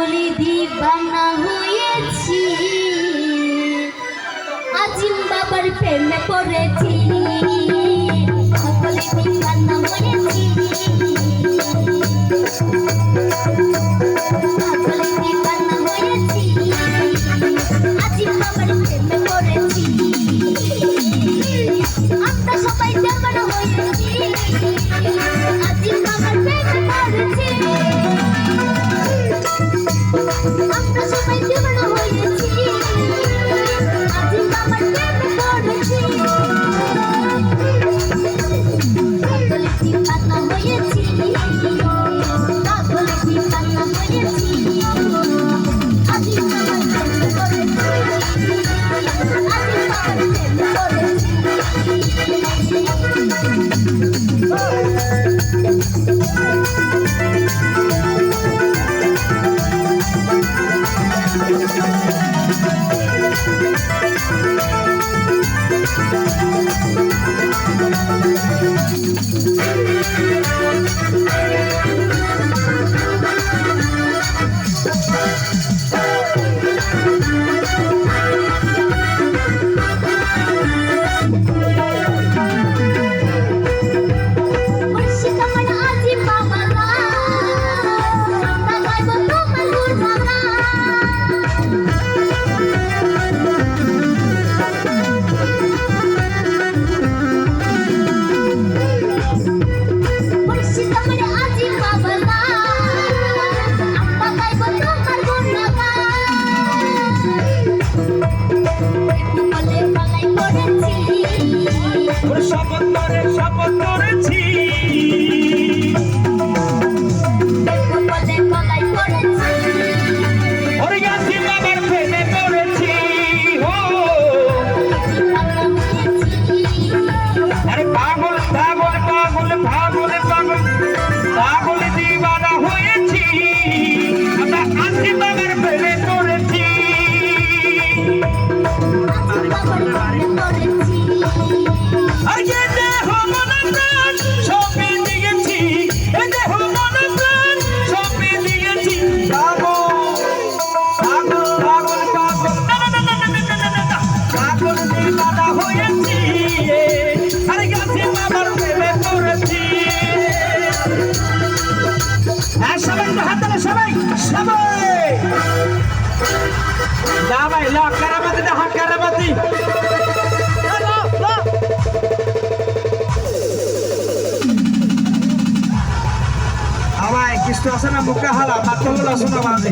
পাগলি দিবানা হয়েছি, আজিম বাবার প্রেমে পড়েছি, পাগলি দিবানা হয়েছি, পাগলি দিবানা হয়েছি, আজিম বাবার প্রেমে পড়েছি। আমরা সবাই দেবানা হয়েছি, আজিম বাবার প্রেমে পড়েছি। আমরা সবাই দেবানা হয়েছি, আজিম বাবার প্রেমে পড়েছি। পাগলি দিবানা হয়েছি, পাগলি দিবানা হয়েছি, আজিম বাবার প্রেমে পড়েছি, আজিম বাবার প্রেমে পড়েছি। শপথ করেছি ওরে আজিম বাবার প্রেমে পড়েছি। আরে পাগল পাগল পাগল পাগল পাগল পাগল দিবানা হয়েছি, আমরা আজিম বাবার প্রেমে পড়েছি। আর যে দেহ মন প্রাণ সঁপে দিয়েছি, এ দেহ মন প্রাণ সঁপে দিয়েছি। পাগল পাগল পাগল পাগল দিবানা হয়েছি, আর গাছে বাবার প্রেমে পড়েছি। হ্যাঁ সবাই তো হাত তালে, সবাই সবাই না ভাই ল কারামাতি না হাত কারামাতি। আমায় কিছু আছে না মুখে হালা মাত্র হলো শোনা বাজে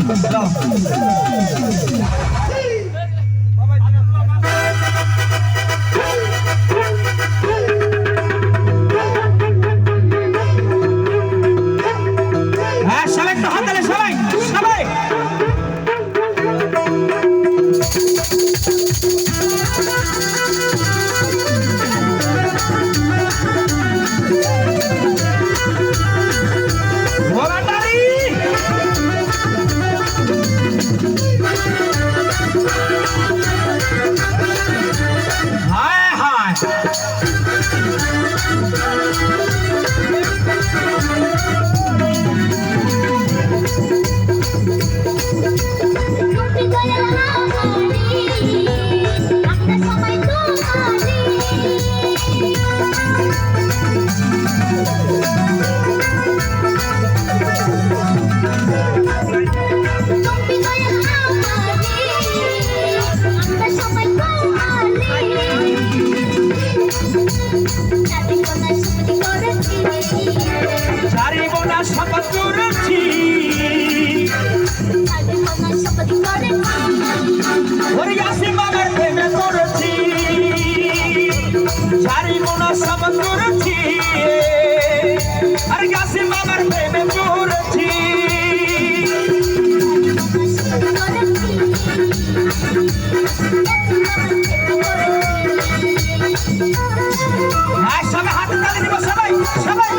হ্যাঁ সবাই তো হাত তালে, সবাই সবাই শপথ করেছি ওরে আজিম বাবার প্রেমে পড়েছি, ছাড়িব না শপথ করেছি, আর আজিম বাবার প্রেমে পড়েছি। হ্যাঁ সবাই হাতে তালি দিব, সবাই সবাই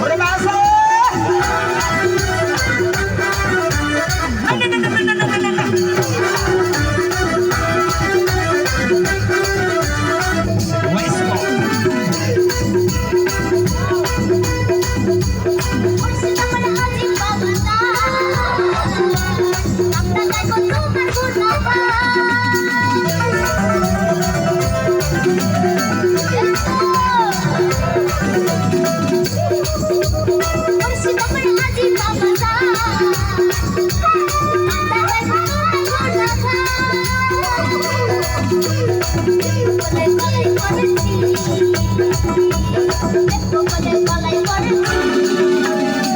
ওরে বাসা কোথায় গো তোমার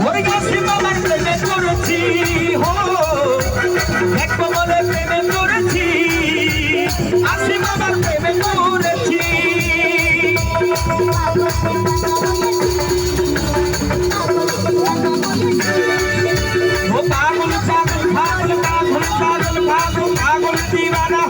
ওরে আসি বাবার প্রেমে পড়েছি হো দেখবো বলে প্রেমে পড়েছি আসি বাবার প্রেমে পড়েছি ও পাগল পাগল পাগল পাগল পাগল পাগল পাগল দিওয়ানা